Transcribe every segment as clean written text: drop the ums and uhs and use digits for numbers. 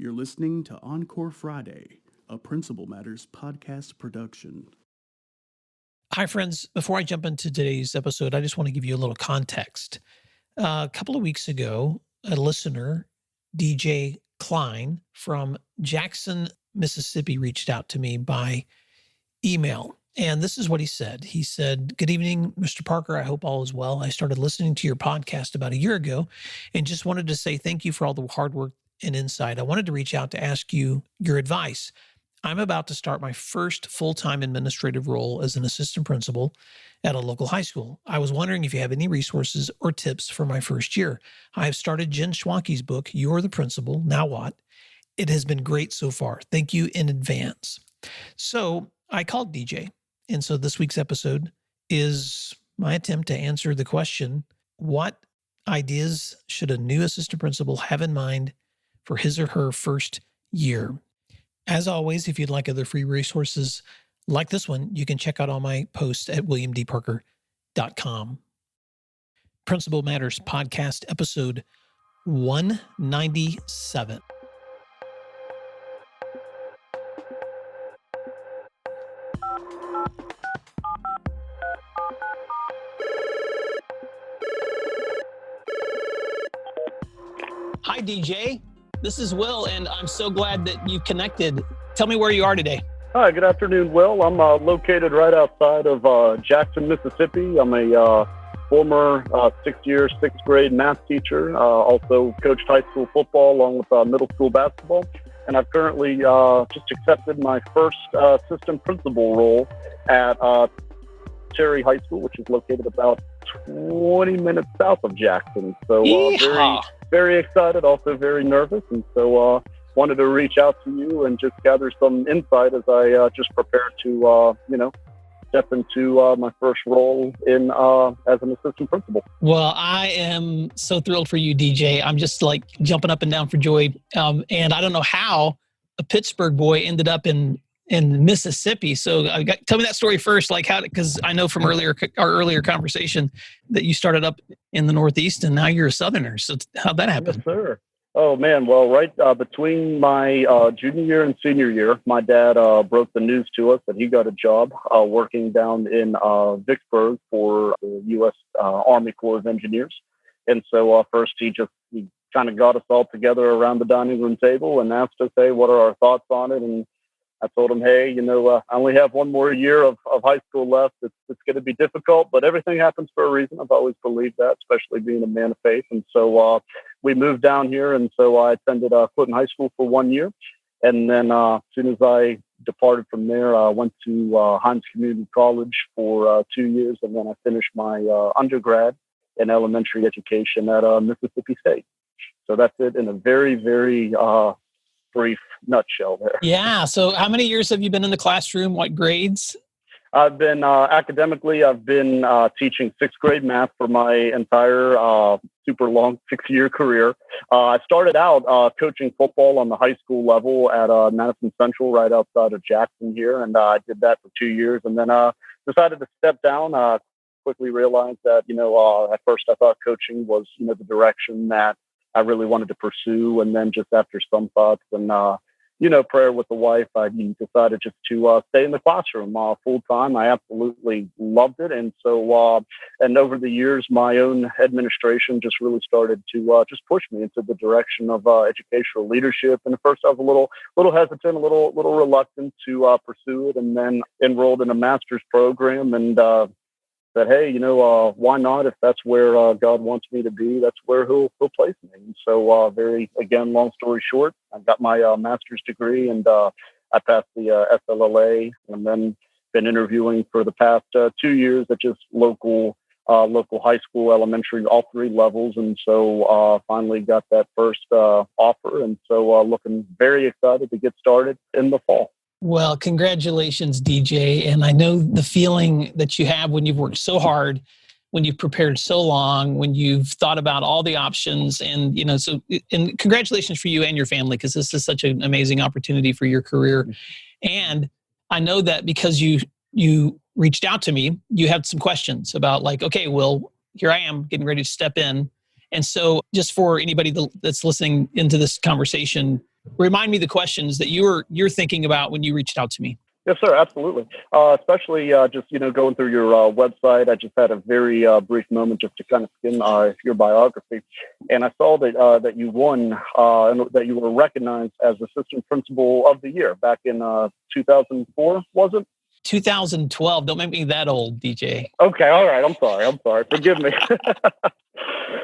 You're listening to Encore Friday, a Principal Matters podcast production. Hi, friends. Before I jump into today's episode, I just want to give you a little context. A couple of weeks ago, a listener, DJ Klein from Jackson, Mississippi, reached out to me by email. And this is what he said. He said, "Good evening, Mr. Parker. I hope all is well. I started listening to your podcast about a year ago and just wanted to say thank you for all the hard work and insight. I wanted to reach out to ask you your advice. I'm about to start my first full-time administrative role as an assistant principal at a local high school. I was wondering if you have any resources or tips for my first year. I have started Jen Schwanke's book, You're the Principal, Now What? It has been great so far. Thank you in advance." So I called DJ. And so this week's episode is my attempt to answer the question, what ideas should a new assistant principal have in mind for his or her first year? As always, if you'd like other free resources like this one, you can check out all my posts at williamdparker.com. Principal Matters Podcast, episode 197. Hi, DJ. This is Will, and I'm so glad that you connected. Tell me where you are today. Hi, good afternoon, Will. I'm located right outside of Jackson, Mississippi. I'm a former sixth grade math teacher, also coached high school football along with middle school basketball. And I've currently just accepted my first assistant principal role at Cherry High School, which is located about 20 minutes south of Jackson. So very excited, also very nervous. And so wanted to reach out to you and just gather some insight as I just prepare to, step into my first role in as an assistant principal. Well, I am so thrilled for you, DJ. I'm just like jumping up and down for joy. And I don't know how a Pittsburgh boy ended up in Mississippi. So tell me that story first, like how, because I know from our earlier conversation that you started up in the Northeast and now you're a Southerner. So how'd that happen? Yes, sir. Oh man. Well, right between my junior year and senior year, my dad broke the news to us that he got a job working down in Vicksburg for the U.S. Army Corps of Engineers. And so first he kind of got us all together around the dining room table and asked us, hey, what are our thoughts on it? And I told him, hey, I only have one more year of high school left. It's going to be difficult, but everything happens for a reason. I've always believed that, especially being a man of faith. And so we moved down here, and so I attended Clinton High School for 1 year. And then as soon as I departed from there, I went to Hines Community College for 2 years, and then I finished my undergrad in elementary education at Mississippi State. So that's it in a very, very brief nutshell there. Yeah. So how many years have you been in the classroom? What grades? I've been academically, I've been teaching sixth grade math for my entire super long 6-year career. I started out coaching football on the high school level at Madison Central right outside of Jackson here. And I did that for 2 years and then decided to step down. Quickly realized that, at first I thought coaching was, the direction that I really wanted to pursue. And then just after some thoughts and, prayer with the wife, I decided just to stay in the classroom full time. I absolutely loved it. And so, and over the years, my own administration just really started to just push me into the direction of educational leadership. And at first I was a little hesitant, a little reluctant to pursue it, and then enrolled in a master's program and, said, hey, why not? If that's where God wants me to be, that's where he'll place me. And so long story short, I got my master's degree and I passed the SLLA, and then been interviewing for the past 2 years at just local high school, elementary, all 3 levels. And so finally got that first offer. And so looking very excited to get started in the fall. Well, congratulations, DJ. And I know the feeling that you have when you've worked so hard, when you've prepared so long, when you've thought about all the options. And, and congratulations for you and your family, because this is such an amazing opportunity for your career. And I know that because you reached out to me, you had some questions about like, okay, well, here I am getting ready to step in. And so just for anybody that's listening into this conversation, remind me the questions that you're thinking about when you reached out to me. Yes, sir. Absolutely. Especially just, going through your website. I just had a very brief moment just to kind of skim your biography. And I saw that you won and that you were recognized as Assistant Principal of the Year back in 2004, was it? 2012. Don't make me that old, DJ. Okay. All right. I'm sorry. Forgive me.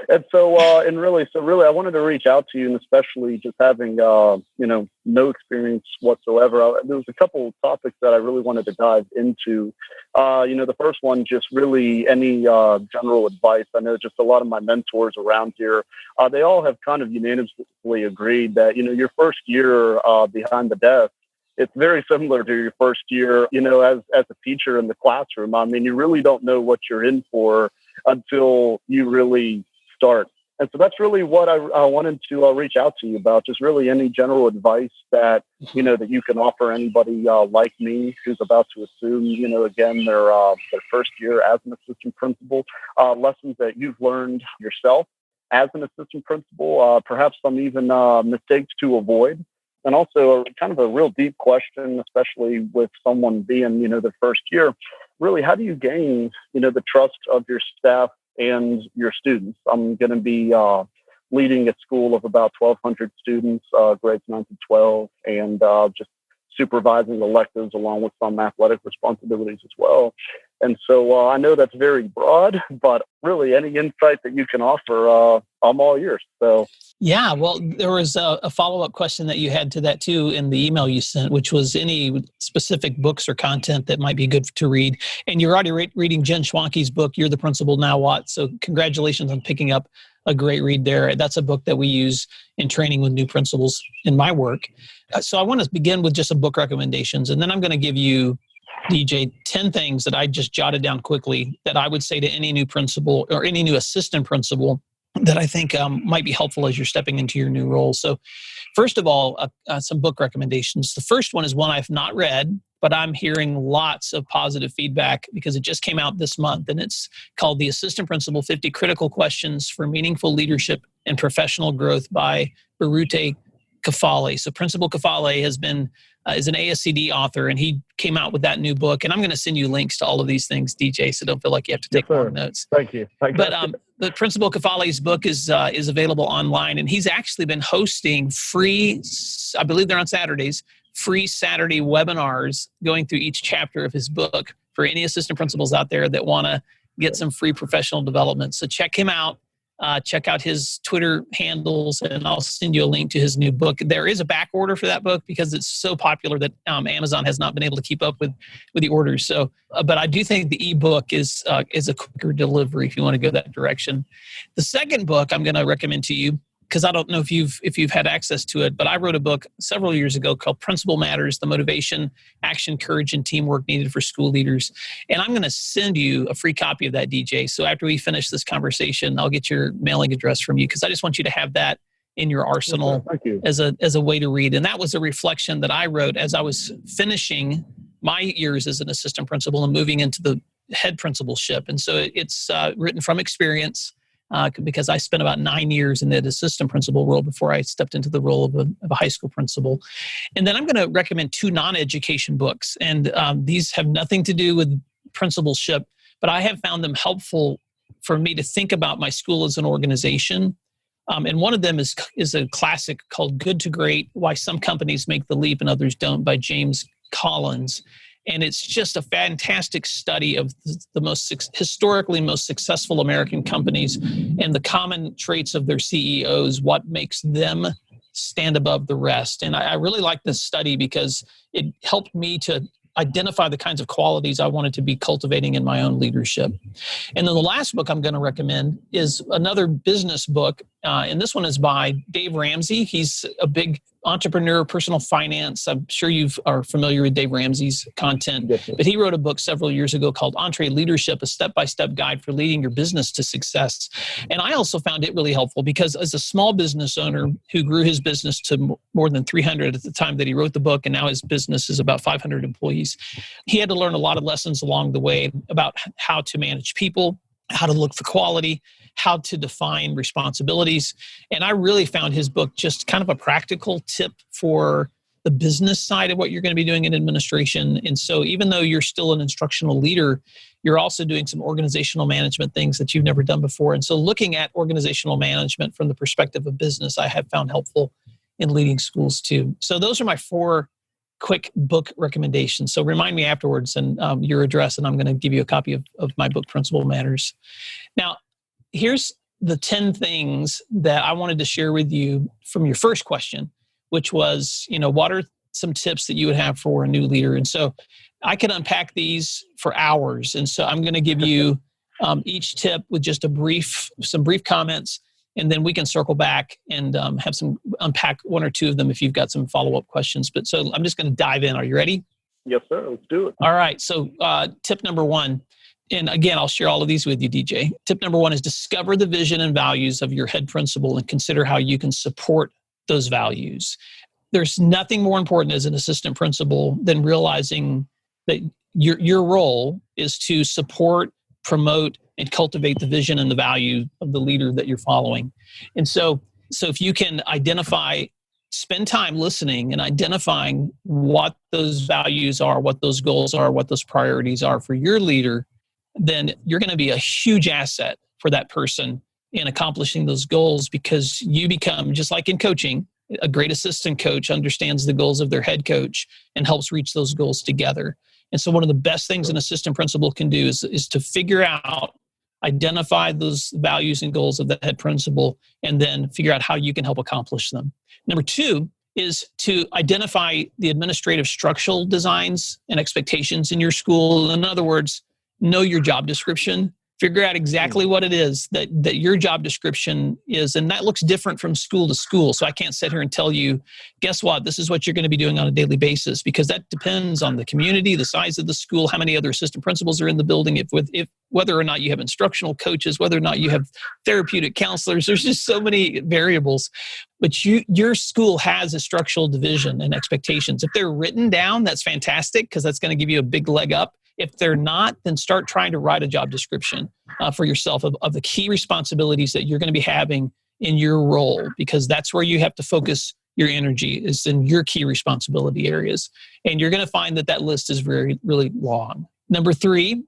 And so, really, I wanted to reach out to you, and especially just having, no experience whatsoever. There was a couple of topics that I really wanted to dive into. The first one, just really any general advice. I know just a lot of my mentors around here, they all have kind of unanimously agreed that, your first year behind the desk, it's very similar to your first year, as a teacher in the classroom. I mean, you really don't know what you're in for until you really start. And so that's really what I wanted to reach out to you about, just really any general advice that, that you can offer anybody like me who's about to assume, again, their first year as an assistant principal, lessons that you've learned yourself as an assistant principal, perhaps some even mistakes to avoid. And also kind of a real deep question, especially with someone being, the first year, really, how do you gain, the trust of your staff and your students? I'm going to be leading a school of about 1,200 students, grades 9 to 12, and just supervising electives along with some athletic responsibilities as well. And so I know that's very broad, but really any insight that you can offer, I'm all ears. So. Yeah, well, there was a follow-up question that you had to that too in the email you sent, which was any specific books or content that might be good to read. And you're already reading Jen Schwanke's book, You're the Principal, Now What? So congratulations on picking up a great read there. That's a book that we use in training with new principals in my work. So I want to begin with just some book recommendations, and then I'm going to give you, DJ, 10 things that I just jotted down quickly that I would say to any new principal or any new assistant principal that I think might be helpful as you're stepping into your new role. So first of all, some book recommendations. The first one is one I've not read, but I'm hearing lots of positive feedback because it just came out this month, and it's called The Assistant Principal 50 Critical Questions for Meaningful Leadership and Professional Growth by Birute Kafale. So Principal Kafale is an ASCD author, and he came out with that new book. And I'm going to send you links to all of these things, DJ, so don't feel like you have to take long notes. Thank you. But Principal Kafale's book is available online, and he's actually been hosting free, I believe they're on Saturdays, free Saturday webinars going through each chapter of his book for any assistant principals out there that want to get some free professional development. So check him out. Check out his Twitter handles, and I'll send you a link to his new book. There is a back order for that book because it's so popular that Amazon has not been able to keep up with the orders. So, but I do think the ebook is a quicker delivery if you want to go that direction. The second book I'm going to recommend to you, because I don't know if you've had access to it, but I wrote a book several years ago called Principal Matters: The Motivation, Action, Courage, and Teamwork Needed for School Leaders. And I'm going to send you a free copy of that, DJ. So after we finish this conversation, I'll get your mailing address from you because I just want you to have that in your arsenal as a way to read. And that was a reflection that I wrote as I was finishing my years as an assistant principal and moving into the head principalship. And so it's written from experience. Because I spent about 9 years in the assistant principal role before I stepped into the role of a high school principal. And then I'm going to recommend 2 non-education books. And these have nothing to do with principalship, but I have found them helpful for me to think about my school as an organization. And one of them is a classic called Good to Great: Why Some Companies Make the Leap and Others Don't by James Collins. And it's just a fantastic study of the historically most successful American companies and the common traits of their CEOs, what makes them stand above the rest. And I really like this study because it helped me to identify the kinds of qualities I wanted to be cultivating in my own leadership. And then the last book I'm going to recommend is another business book. And this one is by Dave Ramsey. He's a big entrepreneur, personal finance. I'm sure you are familiar with Dave Ramsey's content, but he wrote a book several years ago called ENCORE: A Step-by-Step Guide for Leading Your Business to Success. And I also found it really helpful because as a small business owner who grew his business to more than 300 at the time that he wrote the book, and now his business is about 500 employees, he had to learn a lot of lessons along the way about how to manage people, how to look for quality, how to define responsibilities. And I really found his book just kind of a practical tip for the business side of what you're going to be doing in administration. And so even though you're still an instructional leader, you're also doing some organizational management things that you've never done before. And so looking at organizational management from the perspective of business, I have found helpful in leading schools too. So those are my 4 quick book recommendations. So remind me afterwards and your address, and I'm going to give you a copy of my book, Principal Matters. Now, here's the 10 things that I wanted to share with you from your first question, which was, what are some tips that you would have for a new leader? And so I could unpack these for hours. And so I'm going to give you each tip with just some brief comments, and then we can circle back and unpack 1 or 2 of them if you've got some follow-up questions. But so I'm just going to dive in. Are you ready? Yes, sir. Let's do it. All right. So tip number 1, and again, I'll share all of these with you, DJ. Tip number 1 is discover the vision and values of your head principal and consider how you can support those values. There's nothing more important as an assistant principal than realizing that your role is to support, promote, and cultivate the vision and the value of the leader that you're following. And so if you can spend time listening and identifying what those values are, what those goals are, what those priorities are for your leader, then you're going to be a huge asset for that person in accomplishing those goals, because you become, just like in coaching, a great assistant coach understands the goals of their head coach and helps reach those goals together. And so one of the best things an assistant principal can do is to figure out, identify those values and goals of the head principal, and then figure out how you can help accomplish them. Number 2 is to identify the administrative structural designs and expectations in your school. In other words, know your job description. Figure out exactly what it is that your job description is. And that looks different from school to school. So I can't sit here and tell you, guess what, this is what you're going to be doing on a daily basis, because that depends on the community, the size of the school, how many other assistant principals are in the building, if whether or not you have instructional coaches, whether or not you have therapeutic counselors. There's just so many variables. But your school has a structural division and expectations. If they're written down, that's fantastic, because that's going to give you a big leg up. If they're not, then start trying to write a job description for yourself of the key responsibilities that you're going to be having in your role, because that's where you have to focus your energy, is in your key responsibility areas. And you're going to find that list is really long. Number 3,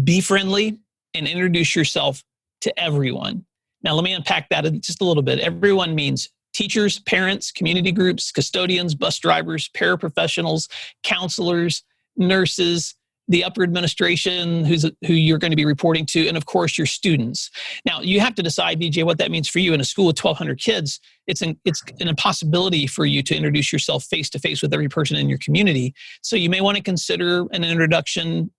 be friendly and introduce yourself to everyone. Now, let me unpack that just a little bit. Everyone means teachers, parents, community groups, custodians, bus drivers, paraprofessionals, counselors, nurses, the upper administration who you're going to be reporting to, and of course your students. Now you have to decide, DJ, what that means for you. In a school with 1,200 kids, it's an impossibility for you to introduce yourself face to face with every person in your community. So you may want to consider an introduction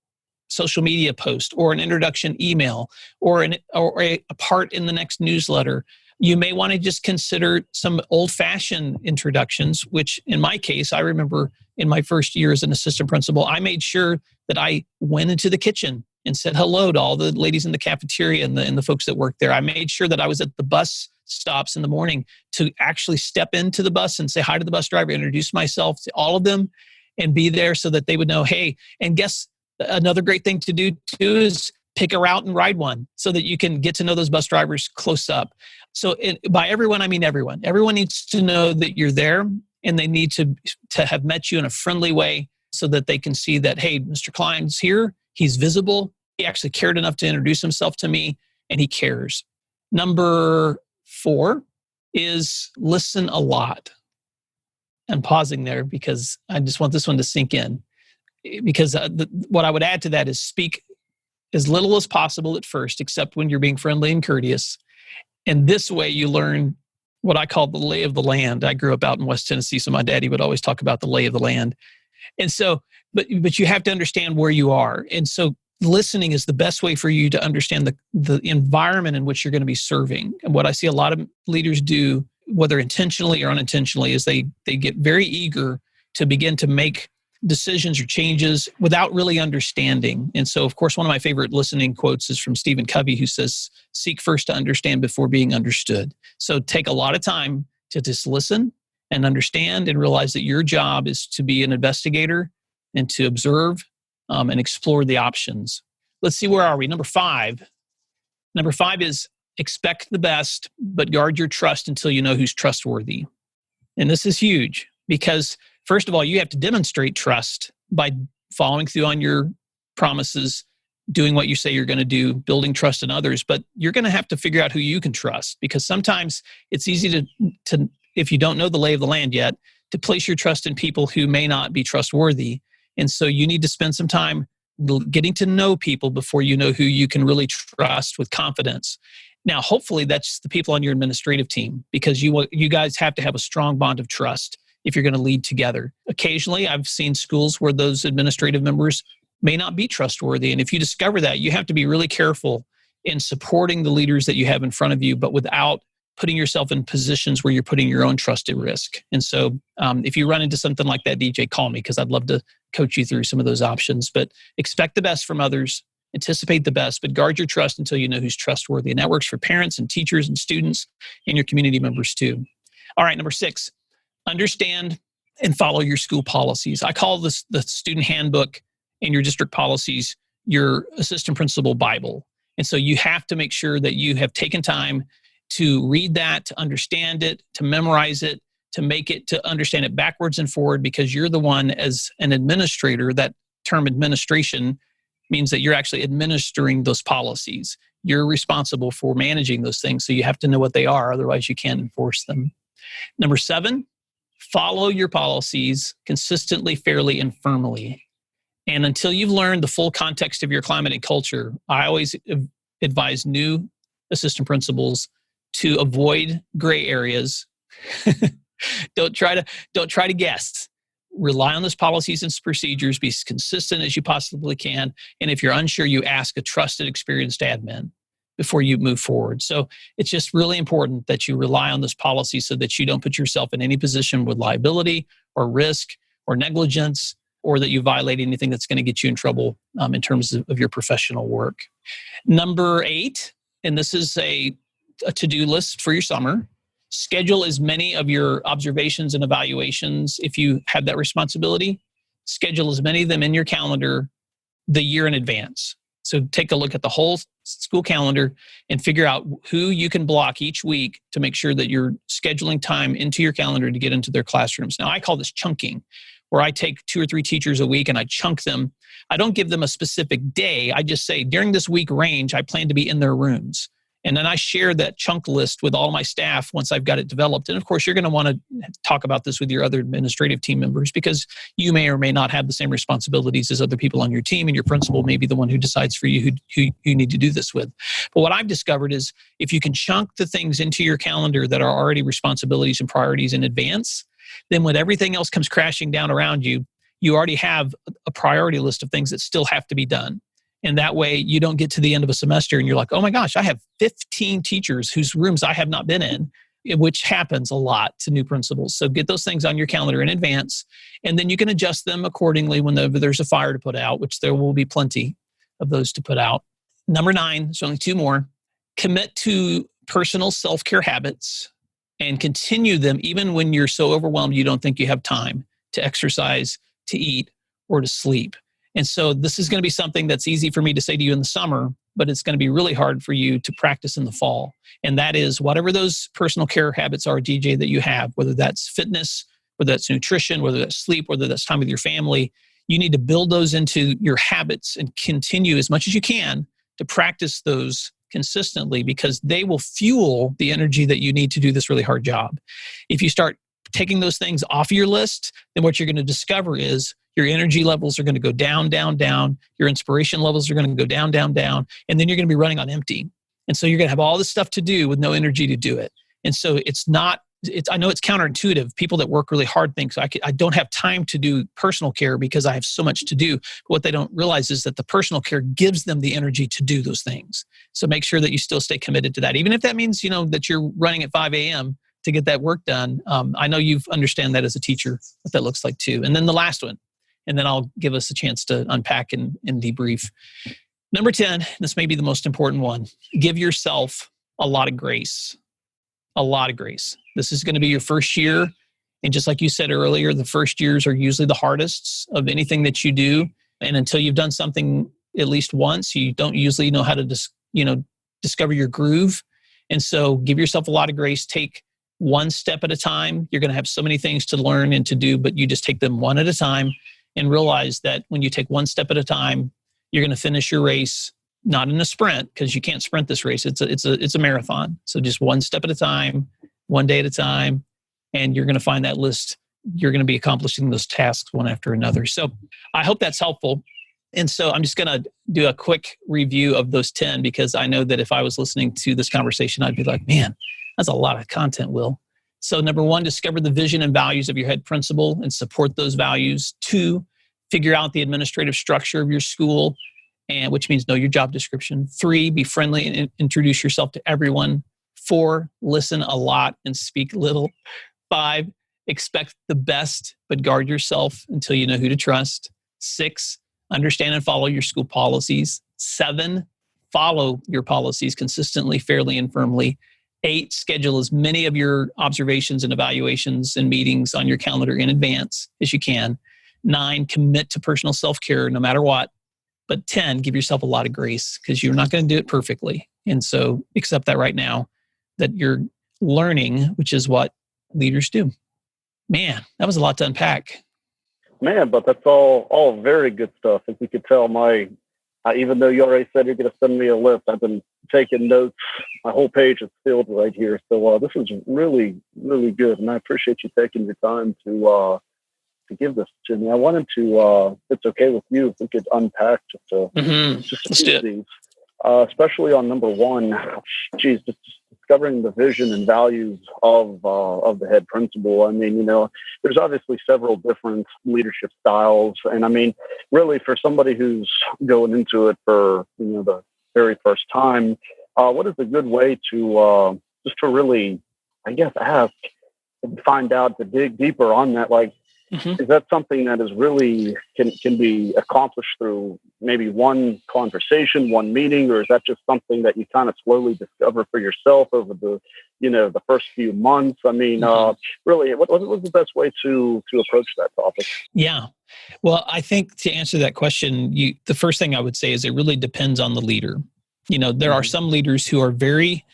social media post, or an introduction email, or a part in the next newsletter. You may want to just consider some old-fashioned introductions, which in my case, I remember in my first year as an assistant principal, I made sure that I went into the kitchen and said hello to all the ladies in the cafeteria and the folks that worked there. I made sure that I was at the bus stops in the morning to actually step into the bus and say hi to the bus driver, introduce myself to all of them, and be there so that they would know, hey, and guess another great thing to do too is pick a route and ride one so that you can get to know those bus drivers close up. So by everyone, I mean everyone. Everyone needs to know that you're there, and they need to have met you in a friendly way so that they can see that, hey, Mr. Klein's here. He's visible. He actually cared enough to introduce himself to me, and he cares. Number 4 is listen a lot. I'm pausing there because I just want this one to sink in. Because what I would add to that is speak as little as possible at first, except when you're being friendly and courteous. And this way you learn what I call the lay of the land. I grew up out in West Tennessee, so my daddy would always talk about the lay of the land. And so, but you have to understand where you are. And so listening is the best way for you to understand the environment in which you're going to be serving. And what I see a lot of leaders do, whether intentionally or unintentionally, is they get very eager to begin to make decisions or changes without really understanding. And so, of course, one of my favorite listening quotes is from Stephen Covey, who says, seek first to understand before being understood. So take a lot of time to just listen and understand and realize that your job is to be an investigator and to observe and explore the options. Let's see, where are we? Number 5. Number 5 is expect the best, but guard your trust until you know who's trustworthy. And this is huge because, first of all, you have to demonstrate trust by following through on your promises, doing what you say you're going to do, building trust in others. But you're going to have to figure out who you can trust, because sometimes it's easy to if you don't know the lay of the land yet, to place your trust in people who may not be trustworthy. And so you need to spend some time getting to know people before you know who you can really trust with confidence. Now, hopefully that's the people on your administrative team, because you guys have to have a strong bond of trust if you're going to lead together. Occasionally, I've seen schools where those administrative members may not be trustworthy. And if you discover that, you have to be really careful in supporting the leaders that you have in front of you, but without putting yourself in positions where you're putting your own trust at risk. And so if you run into something like that, DJ, call me, because I'd love to coach you through some of those options. But expect the best from others, anticipate the best, but guard your trust until you know who's trustworthy. And that works for parents and teachers and students and your community members too. All right, number 6, understand and follow your school policies. I call this the student handbook and your district policies your assistant principal Bible. And so you have to make sure that you have taken time to read that, to understand it, to memorize it, to make it, to understand it backwards and forward, because you're the one as an administrator. That term administration means that you're actually administering those policies. You're responsible for managing those things. So you have to know what they are. Otherwise, you can't enforce them. Number 7, follow your policies consistently, fairly, and firmly. And until you've learned the full context of your climate and culture, I always advise new assistant principals to avoid gray areas. Don't try to guess. Rely on those policies and procedures. Be as consistent as you possibly can. And if you're unsure, you ask a trusted, experienced admin before you move forward. So it's just really important that you rely on those policies so that you don't put yourself in any position with liability or risk or negligence, or that you violate anything that's going to get you in trouble in terms of your professional work. Number 8, and this is a to-do list for your summer. Schedule as many of your observations and evaluations, if you have that responsibility. Schedule as many of them in your calendar the year in advance. So take a look at the whole school calendar and figure out who you can block each week to make sure that you're scheduling time into your calendar to get into their classrooms. Now, I call this chunking, where I take 2 or 3 teachers a week and I chunk them. I don't give them a specific day. I just say, during this week range, I plan to be in their rooms. And then I share that chunk list with all my staff once I've got it developed. And of course, you're going to want to talk about this with your other administrative team members, because you may or may not have the same responsibilities as other people on your team, and your principal may be the one who decides for you who you need to do this with. But what I've discovered is if you can chunk the things into your calendar that are already responsibilities and priorities in advance, then when everything else comes crashing down around you, you already have a priority list of things that still have to be done. And that way you don't get to the end of a semester and you're like, oh my gosh, I have 15 teachers whose rooms I have not been in, which happens a lot to new principals. So get those things on your calendar in advance, and then you can adjust them accordingly whenever there's a fire to put out, which there will be plenty of those to put out. Number 9, there's only 2 more. Commit to personal self-care habits and continue them even when you're so overwhelmed you don't think you have time to exercise, to eat, or to sleep. And so this is going to be something that's easy for me to say to you in the summer, but it's going to be really hard for you to practice in the fall. And that is whatever those personal care habits are, DJ, that you have, whether that's fitness, whether that's nutrition, whether that's sleep, whether that's time with your family, you need to build those into your habits and continue as much as you can to practice those consistently, because they will fuel the energy that you need to do this really hard job. If you start taking those things off of your list, then what you're going to discover is your energy levels are going to go down, down, down. Your inspiration levels are going to go down, down, down. And then you're going to be running on empty. And so you're going to have all this stuff to do with no energy to do it. And so I know it's counterintuitive. People that work really hard think, so I don't have time to do personal care because I have so much to do. But what they don't realize is that the personal care gives them the energy to do those things. So make sure that you still stay committed to that. Even if that means, that you're running at 5 a.m. to get that work done. I know you understand that as a teacher, what that looks like too. And then the last one, and then I'll give us a chance to unpack and debrief. Number 10, this may be the most important one. Give yourself a lot of grace. A lot of grace. This is going to be your first year. And just like you said earlier, the first years are usually the hardest of anything that you do. And until you've done something at least once, you don't usually know how to discover your groove. And so give yourself a lot of grace. Take one step at a time. You're going to have so many things to learn and to do, but you just take them one at a time and realize that when you take one step at a time, you're going to finish your race, not in a sprint, because you can't sprint this race. It's a marathon. So just one step at a time, one day at a time, and you're going to find that list. You're going to be accomplishing those tasks one after another. So I hope that's helpful. And so I'm just going to do a quick review of those 10, because I know that if I was listening to this conversation, I'd be like, man, that's a lot of content, Will. So number 1, discover the vision and values of your head principal and support those values. 2, figure out the administrative structure of your school, and which means know your job description. 3, be friendly and introduce yourself to everyone. 4, listen a lot and speak little. 5, expect the best, but guard yourself until you know who to trust. 6, understand and follow your school policies. 7, follow your policies consistently, fairly, and firmly. 8, schedule as many of your observations and evaluations and meetings on your calendar in advance as you can. 9, commit to personal self-care no matter what. But 10, give yourself a lot of grace, because you're not going to do it perfectly. And so accept that right now, that you're learning, which is what leaders do. Man, that was a lot to unpack. Man, but that's all very good stuff. As you could tell, even though you already said you're going to send me a list, I've been taking notes. My whole page is filled right here. So this is really, really good. And I appreciate you taking your time to give this to me. I wanted to, if it's okay with you, if we could unpack just a few of these, especially on number 1, just discovering the vision and values of the head principal. I mean, there's obviously several different leadership styles. And I mean, really for somebody who's going into it for, the very first time, what is a good way to just to really, I guess, ask and find out, to dig deeper on that? Like, is that something that is really can be accomplished through maybe one conversation, one meeting, or is that just something that you kind of slowly discover for yourself over the first few months? I mean, really, what's the best way to approach that topic? Yeah. Well, I think to answer that question, the first thing I would say is it really depends on the leader. There are some leaders who are very,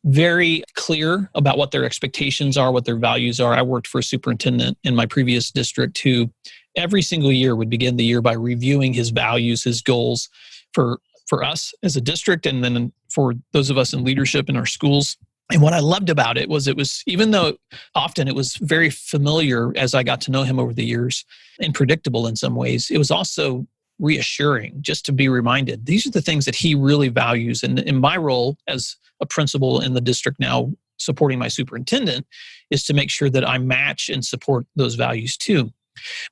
very clear about what their expectations are, what their values are. I worked for a superintendent in my previous district who every single year would begin the year by reviewing his values, his goals for us as a district, and then for those of us in leadership in our schools. And what I loved about it was even though often it was very familiar as I got to know him over the years and predictable in some ways, it was also reassuring just to be reminded these are the things that he really values. And in my role as a principal in the district now, supporting my superintendent, is to make sure that I match and support those values too.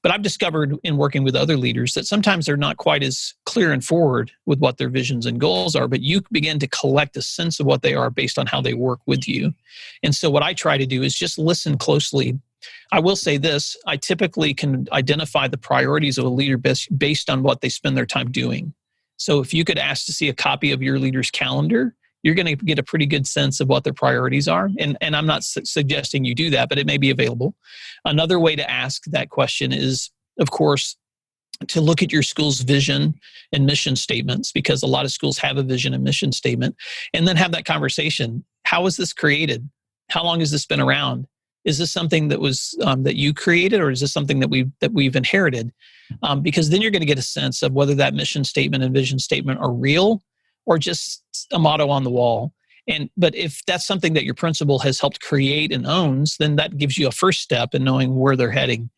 But I've discovered in working with other leaders that sometimes they're not quite as clear and forward with what their visions and goals are, but you begin to collect a sense of what they are based on how they work with you. And so what I try to do is just listen closely. I will say this, I typically can identify the priorities of a leader based on what they spend their time doing. So if you could ask to see a copy of your leader's calendar, you're going to get a pretty good sense of what their priorities are. And I'm not suggesting you do that, but it may be available. Another way to ask that question is, of course, to look at your school's vision and mission statements, because a lot of schools have a vision and mission statement, and then have that conversation. How was this created? How long has this been around? Is this something that was that you created, or is this something that we've inherited? Because then you're going to get a sense of whether that mission statement and vision statement are real or just a motto on the wall. But if that's something that your principal has helped create and owns, then that gives you a first step in knowing where they're heading.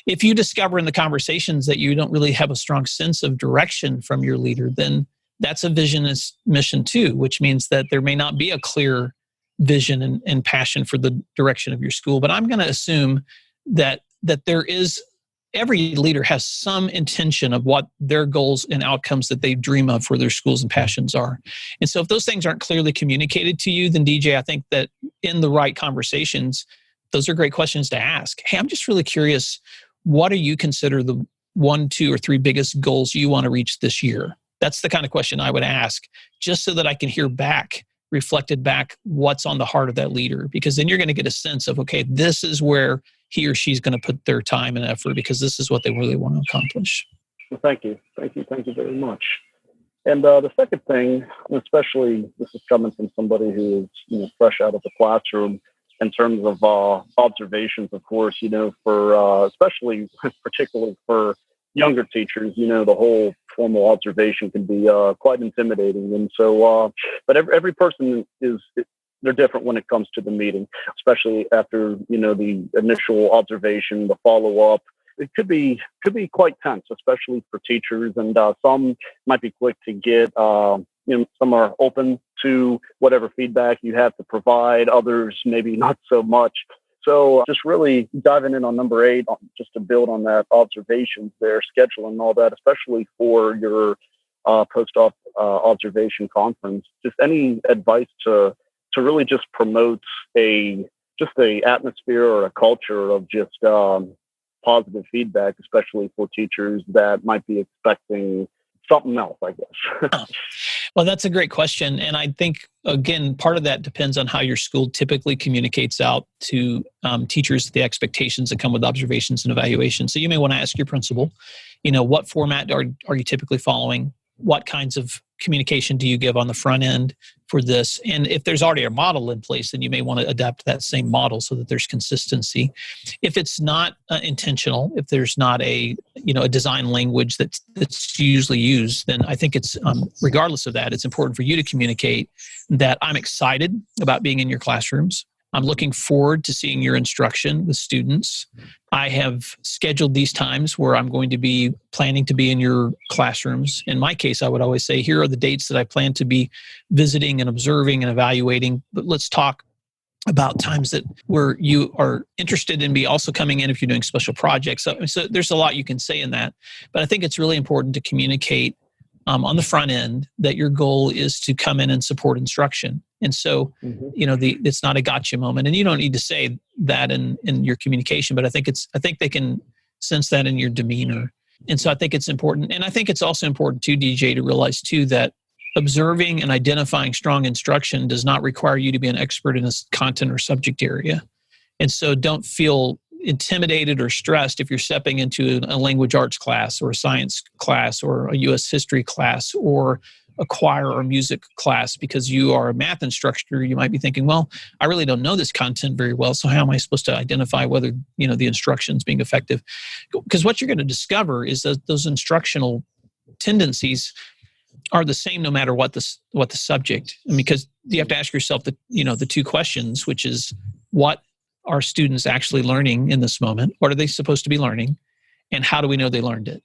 If you discover in the conversations that you don't really have a strong sense of direction from your leader, then that's a vision and mission too, which means that there may not be a clear vision and passion for the direction of your school. But I'm going to assume that there is, every leader has some intention of what their goals and outcomes that they dream of for their schools and passions are. And so if those things aren't clearly communicated to you, then DJ, I think that in the right conversations, those are great questions to ask. Hey, I'm just really curious, what do you consider the 1, 2, or 3 biggest goals you want to reach this year? That's the kind of question I would ask, just so that I can hear back, reflected back, what's on the heart of that leader. Because then you're going to get a sense of, okay, this is where he or she's going to put their time and effort, because this is what they really want to accomplish. Well, thank you very much. And the second thing, especially this is coming from somebody who is, fresh out of the classroom in terms of observations, of course, for especially particularly for younger teachers, the whole formal observation can be quite intimidating. And so, but every person they're different when it comes to the meeting, especially after, the initial observation, the follow-up. It could be quite tense, especially for teachers, and some might be quick to get, some are open to whatever feedback you have to provide. Others maybe not so much. So just really diving in on number 8, just to build on that observations there, scheduling all that, especially for your post-op observation conference. Just any advice to really just promote a atmosphere or a culture of just positive feedback, especially for teachers that might be expecting something else, I guess. Well, that's a great question. And I think, again, part of that depends on how your school typically communicates out to teachers the expectations that come with observations and evaluations. So you may want to ask your principal, what format are you typically following? What kinds of communication do you give on the front end for this? And if there's already a model in place, then you may want to adapt that same model so that there's consistency. If it's not intentional, if there's not a design language that's usually used, then I think it's regardless of that, it's important for you to communicate that I'm excited about being in your classrooms. I'm looking forward to seeing your instruction with students. I have scheduled these times where I'm going to be planning to be in your classrooms. In my case, I would always say, here are the dates that I plan to be visiting and observing and evaluating. But let's talk about times where you are interested in me also coming in if you're doing special projects. So there's a lot you can say in that. But I think it's really important to communicate on the front end that your goal is to come in and support instruction. And so, it's not a gotcha moment, and you don't need to say that in your communication, but I think they can sense that in your demeanor. And so I think it's important. And I think it's also important too, DJ, to realize too, that observing and identifying strong instruction does not require you to be an expert in a content or subject area. And so don't feel intimidated or stressed if you're stepping into a language arts class or a science class or a U.S. history class or a choir or music class, because you are a math instructor. You might be thinking, well, I really don't know this content very well, so how am I supposed to identify whether the instruction is being effective? Because what you're going to discover is that those instructional tendencies are the same no matter what the subject. And because you have to ask yourself the two questions, which is, what are students actually learning in this moment? What are they supposed to be learning? And how do we know they learned it?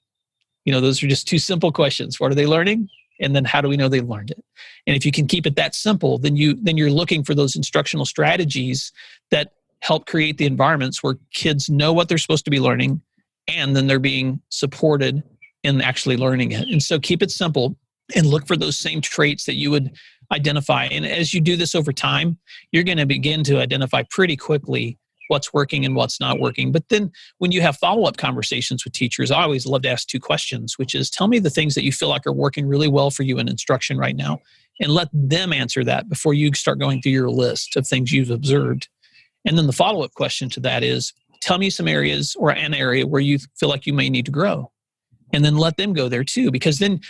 Those are just two simple questions. What are they learning? And then how do we know they learned it? And if you can keep it that simple, then you're looking for those instructional strategies that help create the environments where kids know what they're supposed to be learning, and then they're being supported in actually learning it. And so keep it simple and look for those same traits that you would identify. And as you do this over time, you're going to begin to identify pretty quickly what's working and what's not working. But then when you have follow-up conversations with teachers, I always love to ask 2 questions, which is, tell me the things that you feel like are working really well for you in instruction right now, and let them answer that before you start going through your list of things you've observed. And then the follow-up question to that is, tell me some areas or an area where you feel like you may need to grow. And then let them go there too, because then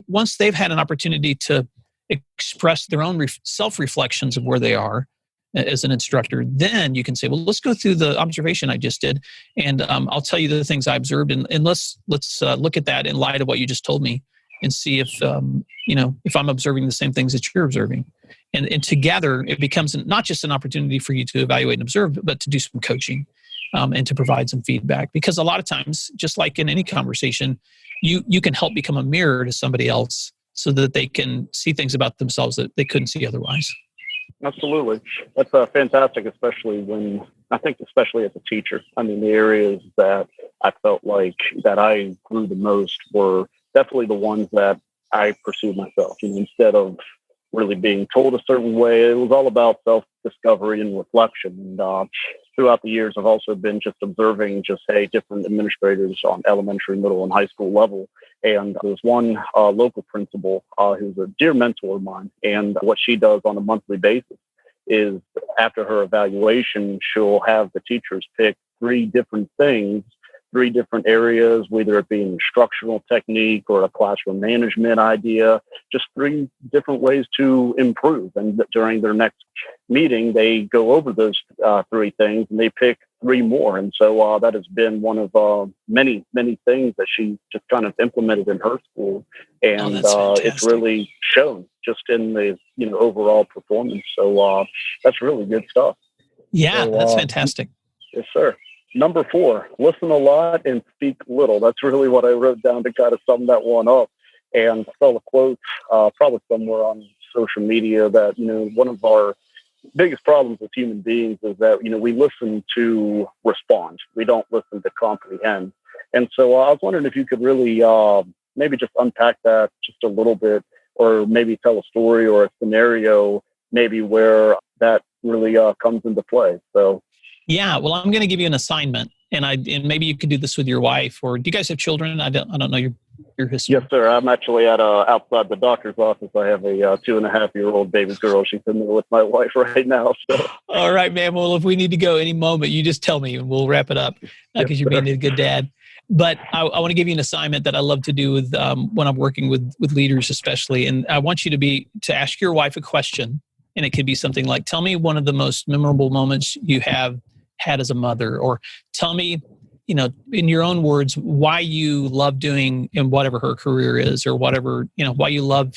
once they've had an opportunity to express their own self-reflections of where they are as an instructor, then you can say, well, let's go through the observation I just did, and I'll tell you the things I observed, and let's look at that in light of what you just told me, and see if I'm observing the same things that you're observing, and together it becomes not just an opportunity for you to evaluate and observe, but to do some coaching and to provide some feedback. Because a lot of times, just like in any conversation, you can help become a mirror to somebody else so that they can see things about themselves that they couldn't see otherwise. Absolutely. That's fantastic, especially as a teacher. I mean, the areas that I felt like that I grew the most were definitely the ones that I pursued myself. Instead of really being told a certain way, it was all about self-discovery and reflection. And throughout the years, I've also been just observing different administrators on elementary, middle, and high school level. And there's one local principal who's a dear mentor of mine. And what she does on a monthly basis is, after her evaluation, she'll have the teachers pick 3 different things three different areas, whether it be an instructional technique or a classroom management idea, just three different ways to improve. And during their next meeting, they go over those three things and they pick three more. And so that has been one of many, many things that she just kind of implemented in her school. And it's really shown just in the, overall performance. So that's really good stuff. Yeah, So, that's fantastic. Yes, sir. Number 4, listen a lot and speak little. That's really what I wrote down to kind of sum that one up. And I saw a quote probably somewhere on social media that, one of our biggest problems as human beings is that, we listen to respond. We don't listen to comprehend. And so I was wondering if you could really maybe just unpack that just a little bit, or maybe tell a story or a scenario maybe where that really comes into play. So. Yeah, well, I'm going to give you an assignment, and maybe you could do this with your wife. Or do you guys have children? I don't know your history. Yes, sir. I'm actually at outside the doctor's office. I have a 2.5-year-old baby girl. She's in there with my wife right now. So. All right, man. Well, if we need to go any moment, you just tell me, and we'll wrap it up because you're being a good dad. But I want to give you an assignment that I love to do with when I'm working with leaders, especially. And I want you to ask your wife a question, and it could be something like, "Tell me one of the most memorable moments you have had as a mother," or tell me, in your own words, why you love doing in whatever her career is, or whatever, why you love,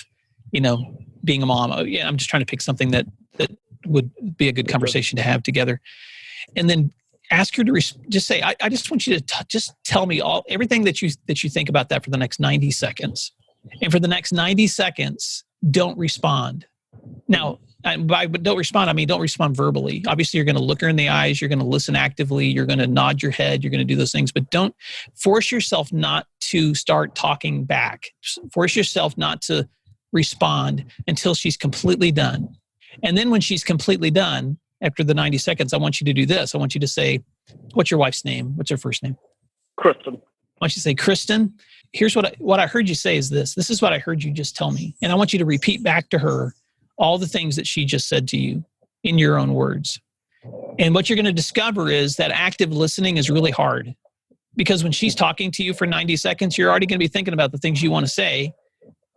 being a mom. I'm just trying to pick something that would be a good conversation to have together. And then ask her to just say, I just want you to just tell me everything that you think about that for the next 90 seconds. And for the next 90 seconds, don't respond. Now, by don't respond, I mean, don't respond verbally. Obviously, you're going to look her in the eyes. You're going to listen actively. You're going to nod your head. You're going to do those things. But don't force yourself not to start talking back. Force yourself not to respond until she's completely done. And then when she's completely done, after the 90 seconds, I want you to do this. I want you to say, what's your wife's name? What's her first name? Kristen. I want you to say, Kristen, here's what I heard you say is this. This is what I heard you just tell me. And I want you to repeat back to her all the things that she just said to you in your own words. And what you're going to discover is that active listening is really hard, because when she's talking to you for 90 seconds, you're already going to be thinking about the things you want to say,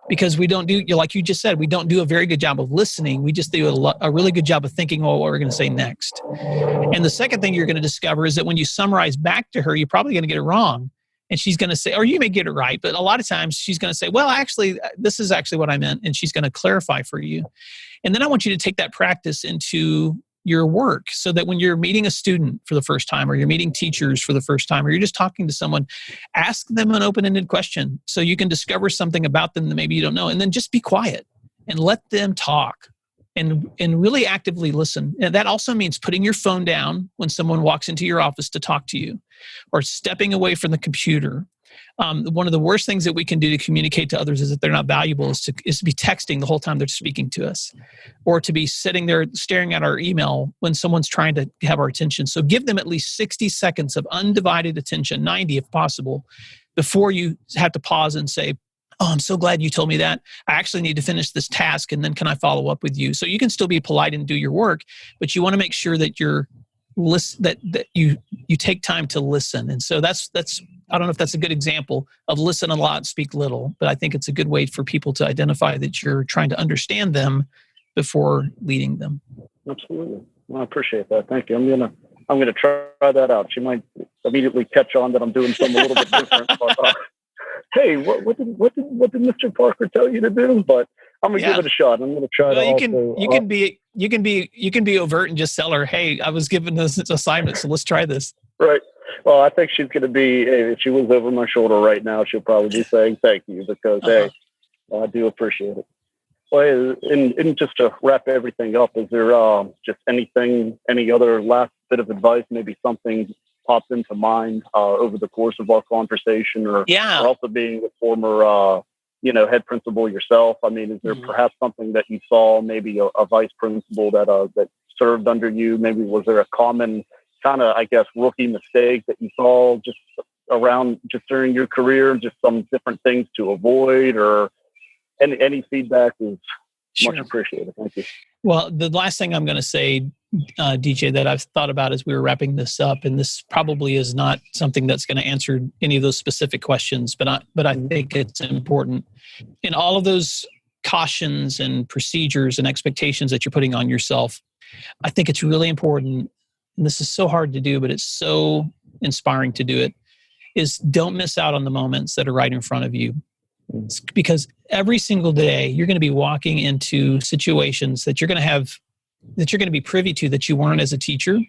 because we don't do, like you just said, we don't do a very good job of listening. We just do a really good job of thinking, what we're going to say next. And the second thing you're going to discover is that when you summarize back to her, you're probably going to get it wrong. And she's going to say, or you may get it right, but a lot of times she's going to say, well, actually, this is actually what I meant. And she's going to clarify for you. And then I want you to take that practice into your work, so that when you're meeting a student for the first time, or you're meeting teachers for the first time, or you're just talking to someone, ask them an open-ended question so you can discover something about them that maybe you don't know. And then just be quiet and let them talk, and really actively listen. And that also means putting your phone down when someone walks into your office to talk to you, or stepping away from the computer. One of the worst things that we can do to communicate to others is that they're not valuable is to be texting the whole time they're speaking to us, or to be sitting there staring at our email when someone's trying to have our attention. So give them at least 60 seconds of undivided attention, 90 if possible, before you have to pause and say, oh, I'm so glad you told me that. I actually need to finish this task, and then can I follow up with you? So you can still be polite and do your work, but you want to make sure that that you take time to listen. And so that's I don't know if that's a good example of listen a lot, speak little, but I think it's a good way for people to identify that you're trying to understand them before leading them. Absolutely. Well, I appreciate that. Thank you. I'm gonna try that out. She might immediately catch on that I'm doing something a little bit different. But, hey, what did Mr. Parker tell you to do? But I'm gonna give it a shot. I'm gonna try to. You can be overt and just tell her, hey, I was given this assignment, so let's try this. Right. Well, I think she's gonna be. If she was over my shoulder right now, she'll probably be saying thank you, because hey, I do appreciate it. Well, and just to wrap everything up, is there just any other last bit of advice? Maybe something pops into mind over the course of our conversation, or also being a former, head principal yourself. I mean, is there perhaps something that you saw, maybe a vice principal that served under you? Maybe was there a common kind of, I guess, rookie mistake that you saw just during your career? Just some different things to avoid, or any feedback is Much appreciated. Thank you. Well, the last thing I'm going to say, DJ, that I've thought about as we were wrapping this up, and this probably is not something that's going to answer any of those specific questions, but I think it's important. In all of those cautions and procedures and expectations that you're putting on yourself, I think it's really important, and this is so hard to do, but it's so inspiring to do it, is don't miss out on the moments that are right in front of you. Because every single day you're going to be walking into situations that you're going to be privy to that you weren't as a teacher.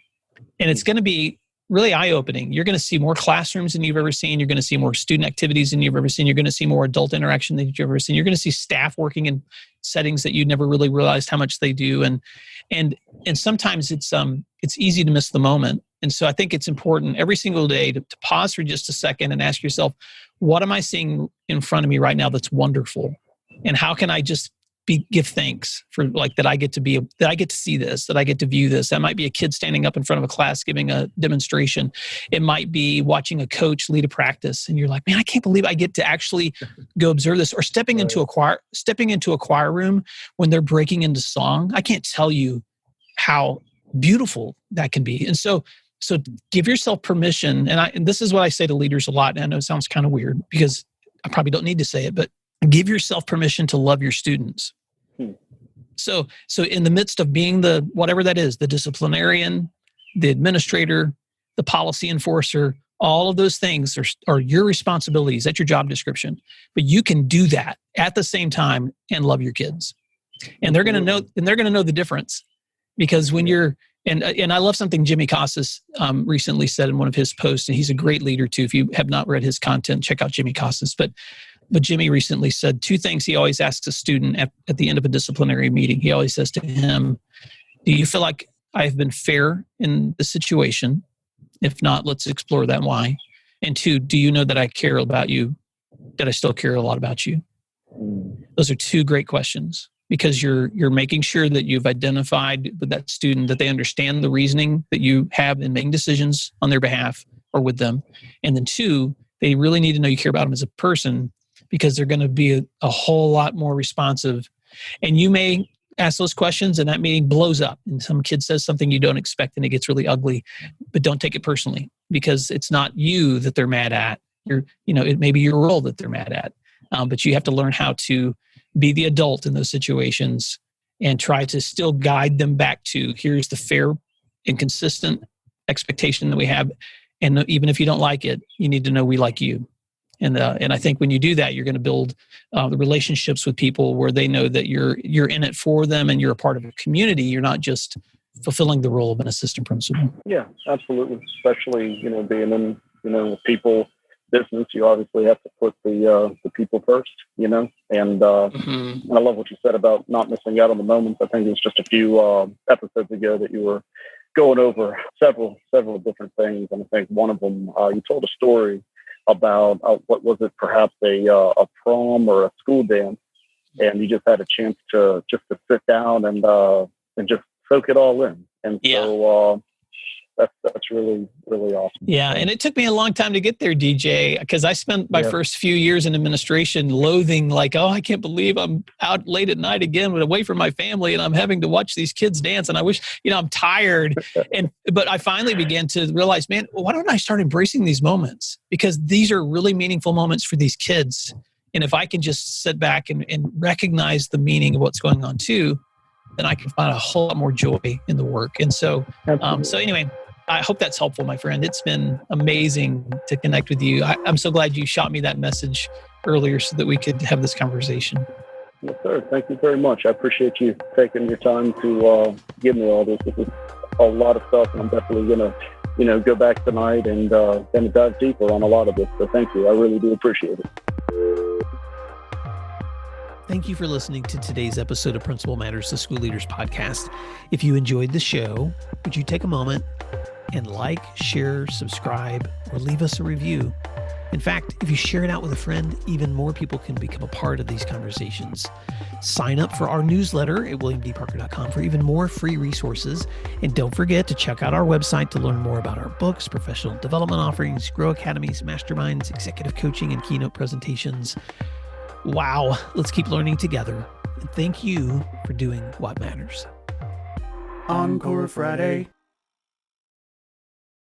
And it's going to be really eye-opening. You're going to see more classrooms than you've ever seen. You're going to see more student activities than you've ever seen. You're going to see more adult interaction than you've ever seen. You're going to see staff working in settings that you never really realized how much they do. And sometimes it's easy to miss the moment. And so I think it's important every single day to pause for just a second and ask yourself, what am I seeing in front of me right now that's wonderful? And how can I just give thanks for that I get to see this, that I get to view this. That might be a kid standing up in front of a class giving a demonstration. It might be watching a coach lead a practice, and you're like, man, I can't believe I get to actually go observe this. Or stepping into a choir room when they're breaking into song. I can't tell you how beautiful that can be. And so give yourself permission. And this is what I say to leaders a lot. And I know it sounds kind of weird because I probably don't need to say it, but give yourself permission to love your students. So in the midst of being the, whatever that is, the disciplinarian, the administrator, the policy enforcer, all of those things are your responsibilities. That's your job description. But you can do that at the same time and love your kids. And they're going to know the difference, because when you're, and I love something Jimmy Casas recently said in one of his posts, and he's a great leader too. If you have not read his content, check out Jimmy Casas. But Jimmy recently said two things he always asks a student at the end of a disciplinary meeting. He always says to him, do you feel like I've been fair in the situation? If not, let's explore that why. And two, do you know that I care about you, that I still care a lot about you? Those are two great questions, because you're making sure that you've identified with that student, that they understand the reasoning that you have in making decisions on their behalf or with them. And then two, they really need to know you care about them as a person, because they're going to be a whole lot more responsive. And you may ask those questions and that meeting blows up and some kid says something you don't expect and it gets really ugly, but don't take it personally, because it's not you that they're mad at. It may be your role that they're mad at. But you have to learn how to be the adult in those situations and try to still guide them back to, here's the fair and consistent expectation that we have. And even if you don't like it, you need to know we like you. And I think when you do that, you're going to build the relationships with people where they know that you're in it for them and you're a part of a community. You're not just fulfilling the role of an assistant principal. Yeah, absolutely. Especially, being in, people business, you obviously have to put the people first, and I love what you said about not missing out on the moments. I think it was just a few episodes ago that you were going over several different things, and I think one of them you told a story about what was it, perhaps a prom or a school dance, and you just had a chance to sit down and just soak it all in, and so that's really, really awesome. Yeah, and it took me a long time to get there, DJ, because I spent my first few years in administration loathing, I can't believe I'm out late at night again, but away from my family, and I'm having to watch these kids dance, and I wish, I'm tired. But I finally began to realize, man, why don't I start embracing these moments? Because these are really meaningful moments for these kids. And if I can just sit back and recognize the meaning of what's going on too, then I can find a whole lot more joy in the work. And so anyway, I hope that's helpful, my friend. It's been amazing to connect with you. I'm so glad you shot me that message earlier so that we could have this conversation. Yes, sir. Thank you very much. I appreciate you taking your time to give me all this. This is a lot of stuff, and I'm definitely going to, go back tonight and dive deeper on a lot of this. So thank you. I really do appreciate it. Thank you for listening to today's episode of Principal Matters, the School Leaders Podcast. If you enjoyed the show, would you take a moment and share, subscribe, or leave us a review? In fact, if you share it out with a friend, even more people can become a part of these conversations. Sign up for our newsletter at williamdparker.com for even more free resources. And don't forget to check out our website to learn more about our books, professional development offerings, Grow Academies, masterminds, executive coaching, and keynote presentations. Wow, let's keep learning together. And thank you for doing what matters. Encore Friday.